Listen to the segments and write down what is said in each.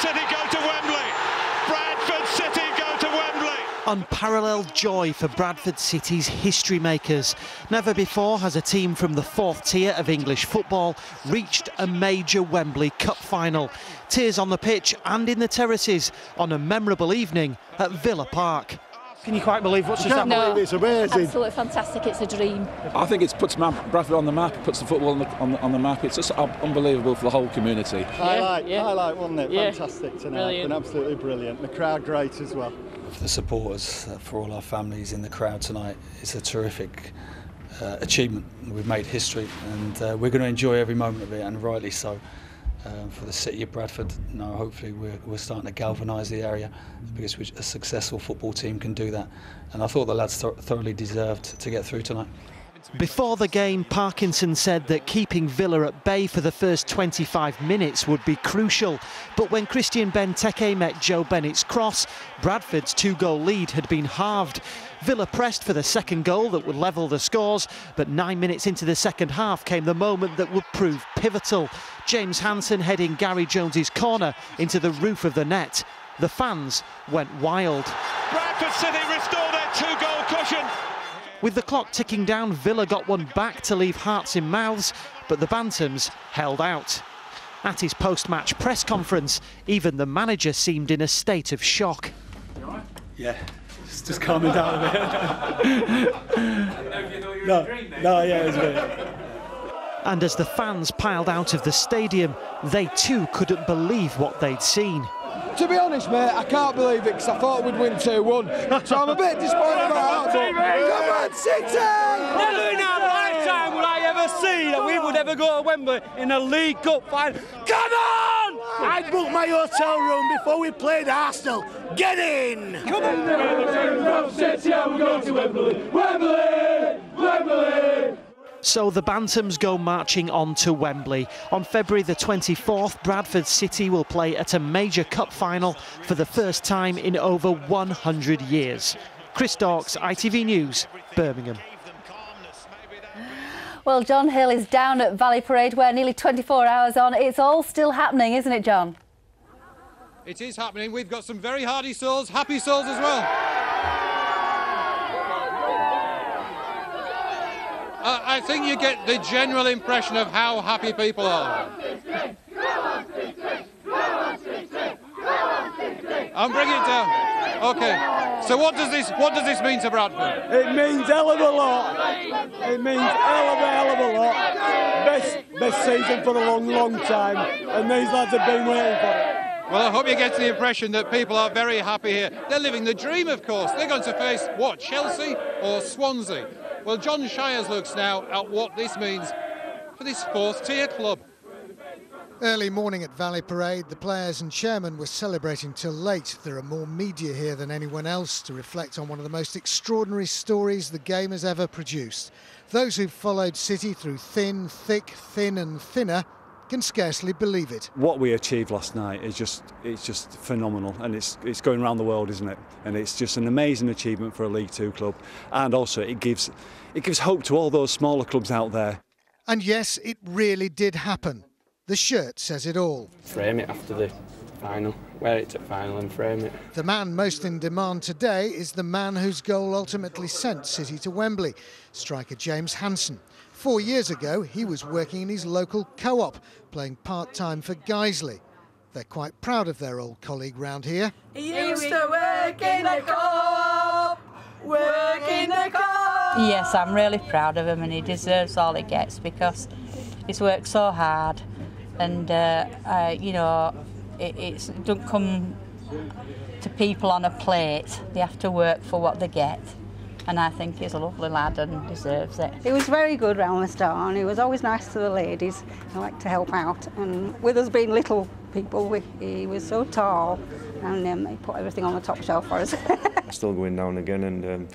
City go to Wembley. Bradford City go to Wembley. Unparalleled joy for Bradford City's history makers. Never before has a team from the fourth tier of English football reached a major Wembley Cup final. Tears on the pitch and in the terraces on a memorable evening at Villa Park. Can you quite believe what's just happened? No, it's amazing. Absolutely fantastic. It's a dream. I think it puts Bradford on the map. It puts the football on the map. It's just unbelievable for the whole community. Highlight, wasn't it? Yeah. Fantastic tonight. Brilliant. Been absolutely brilliant. The crowd great as well. For the supporters, for all our families in the crowd tonight, it's a terrific achievement. We've made history, and we're going to enjoy every moment of it, and rightly so. For the city of Bradford, hopefully we're starting to galvanise the area, because a successful football team can do that, and I thought the lads thoroughly deserved to get through tonight. Before the game, Parkinson said that keeping Villa at bay for the first 25 minutes would be crucial. But when Christian Benteke met Joe Bennett's cross, Bradford's 2-goal lead had been halved. Villa pressed for the second goal that would level the scores, but 9 minutes into the second half came the moment that would prove pivotal. James Hansen heading Gary Jones's corner into the roof of the net. The fans went wild. Bradford City restore their 2-goal cushion. With the clock ticking down, Villa got one back to leave hearts in mouths, but the Bantams held out. At his post-match press conference, even the manager seemed in a state of shock. Yeah, just calming down a bit. It was good. And as the fans piled out of the stadium, they too couldn't believe what they'd seen. To be honest, mate, I can't believe it, because I thought we'd win 2-1. So I'm a bit disappointed about that. Come on, City! Never in our lifetime would I ever see that we would ever go to Wembley in a League Cup final. Come on! I booked my hotel room before we played Arsenal. Get in! Come on! City, we're going to Wembley. Wembley! Wembley! So the Bantams go marching on to Wembley. On February the 24th, Bradford City will play at a major cup final for the first time in over 100 years. Chris Dawkes, ITV News, Birmingham. Well, John Hill is down at Valley Parade, where nearly 24 hours on, it's all still happening, isn't it, John? It is happening. We've got some very hardy souls, happy souls as well. I think you get the general impression of how happy people are. I'm bringing it down. Okay. So what does this mean to Bradford? It means hell of a lot. It means hell of a lot. Best season for a long time, and these lads have been waiting for it. Well, I hope you get the impression that people are very happy here. They're living the dream, of course. They're going to face, what, Chelsea or Swansea? Well, John Shires looks now at what this means for this fourth-tier club. Early morning at Valley Parade, the players and chairman were celebrating till late. There are more media here than anyone else to reflect on one of the most extraordinary stories the game has ever produced. Those who've followed City through thin, thick, thin and thinner can scarcely believe it. What we achieved last night is just phenomenal, and it's going around the world, isn't it? And it's just an amazing achievement for a League Two club, and also it gives hope to all those smaller clubs out there. And yes, it really did happen. The shirt says it all. Frame it after the final, wear it to final and frame it. The man most in demand today is the man whose goal ultimately sent City to Wembley, striker James Hansen. 4 years ago, he was working in his local co-op, playing part-time for Guiseley. They're quite proud of their old colleague round here. He used to work in a co-op, work in a co-op. Yes, I'm really proud of him, and he deserves all he gets, because he's worked so hard, and you know, it don't come to people on a plate. They have to work for what they get. And I think he's a lovely lad and deserves it. He was very good round the start, and he was always nice to the ladies. He liked to help out, and with us being little people, he was so tall, and he put everything on the top shelf for us. Still going down again, and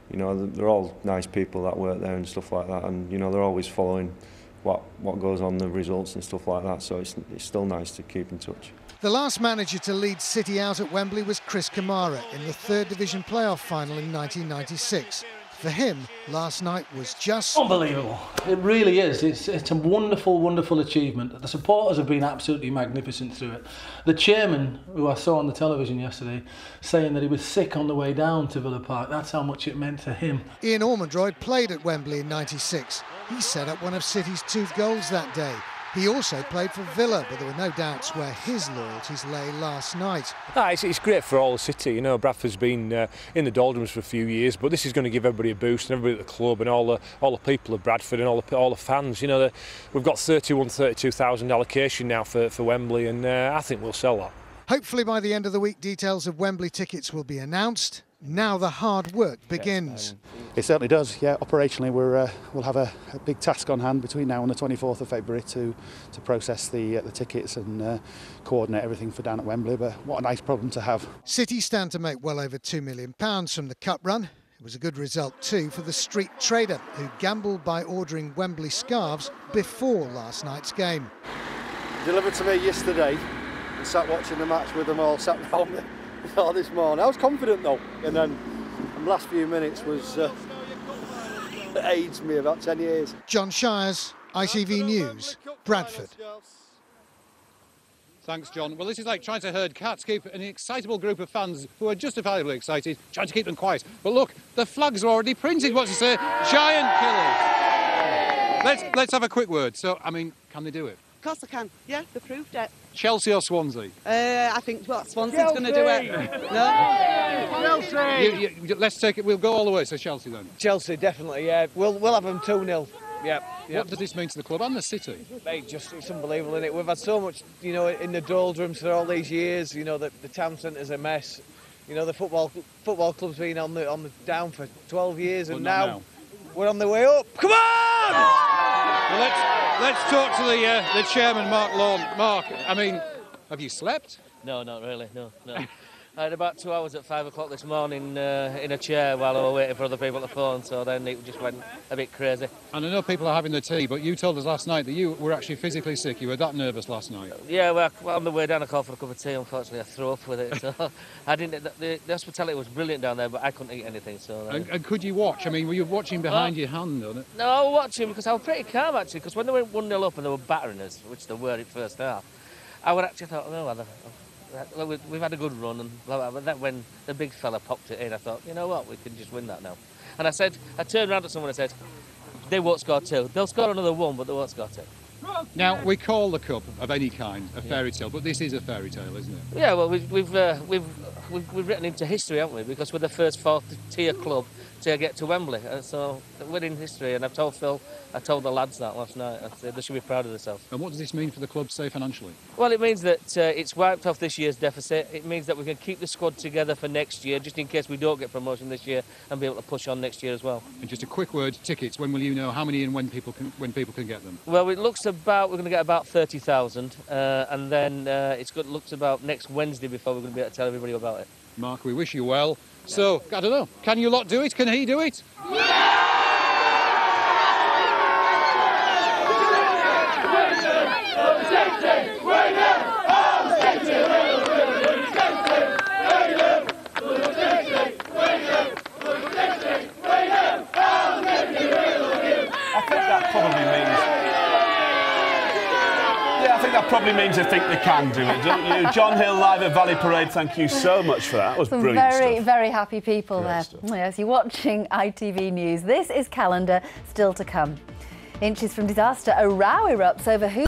you know, they're all nice people that work there and stuff like that, and you know, they're always following what goes on, the results and stuff like that, so it's still nice to keep in touch. The last manager to lead City out at Wembley was Chris Kamara in the third division playoff final in 1996. For him, last night was just unbelievable. It really is. It's a wonderful, wonderful achievement. The supporters have been absolutely magnificent through it. The chairman, who I saw on the television yesterday, saying that he was sick on the way down to Villa Park. That's how much it meant to him. Ian Ormondroyd played at Wembley in '96. He set up one of City's 2 goals that day. He also played for Villa, but there were no doubts where his loyalties lay last night. It's great for all the city. You know, Bradford's been in the doldrums for a few years, but this is going to give everybody a boost, and everybody at the club, and all the people of Bradford, and all the fans. You know, we've got 32,000 allocation now for Wembley, and I think we'll sell that. Hopefully by the end of the week, details of Wembley tickets will be announced. Now the hard work begins. It certainly does, yeah. Operationally, we'll have a big task on hand between now and the 24th of February to process the tickets and coordinate everything for down at Wembley. But what a nice problem to have. City stand to make well over £2 million from the Cup run. It was a good result too for the street trader who gambled by ordering Wembley scarves before last night's game. Delivered to me yesterday and sat watching the match with them all, sat around me. This morning. I was confident though, and then the last few minutes was aged me about 10 years. John Shires, ITV News, Bradford. Thanks, John. Well, this is like trying to herd cats, keep an excitable group of fans who are justifiably excited, trying to keep them quiet. But look, the flags are already printed. What's it say? Giant killers. Let's have a quick word. So, I mean, can they do it? Of course I can. Yeah, they proved it. Chelsea or Swansea? I think Swansea's going to do it. No? Chelsea! Let's take it. We'll go all the way. So Chelsea then. Chelsea, definitely. Yeah, we'll have them 2-0. Yeah. What does this mean to the club and the city? Mate, it's unbelievable, isn't it? We've had so much, you know, in the doldrums for all these years. You know, the town centre's a mess. You know, the football club's been on the down for 12 years, and now we're on the way up. Come on! Well, let's talk to the chairman, Mark Lawn. Mark, I mean, have you slept? No, not really. No. I had about 2 hours at 5 o'clock this morning in a chair while I was waiting for other people at the phone, so then it just went a bit crazy. And I know people are having the tea, but you told us last night that you were actually physically sick. You were that nervous last night. Yeah, well, on the way down I called for a cup of tea. Unfortunately, I threw up with it. So I didn't. The hospitality was brilliant down there, but I couldn't eat anything. So. And could you watch? I mean, were you watching behind your hand on it? No, I was watching because I was pretty calm actually. Because when they went 1-0 up and they were battering us, which they were at first half, I would actually thought, no. We've had a good run, and but then when the big fella popped it in, I thought, you know what, we can just win that now. And I turned around to someone and said, they won't score 2. They'll score another 1, but they won't score 2. Now, we call the cup of any kind a fairy tale, but this is a fairy tale, isn't it? Yeah, well, we've written into history, haven't we? Because we're the first 4th-tier club to get to Wembley, and so we're in history. And I've told Phil, I told the lads that last night. I said they should be proud of themselves. And what does this mean for the club, say, financially? Well, it means that it's wiped off this year's deficit. It means that we can keep the squad together for next year, just in case we don't get promotion this year, and be able to push on next year as well. And just a quick word, tickets. When will you know how many and when people can get them? Well, it looks about we're going to get about 30,000, and then looks about next Wednesday before we're going to be able to tell everybody about it. Mark, we wish you well. So, I don't know, can you lot do it? Can he do it? Probably means I think they can do it, don't you? John Hill live at Valley Parade, thank you so much for that. That was brilliant stuff. Very happy people there. Yes, you're watching ITV News. This is Calendar, still to come. Inches from disaster, a row erupts over who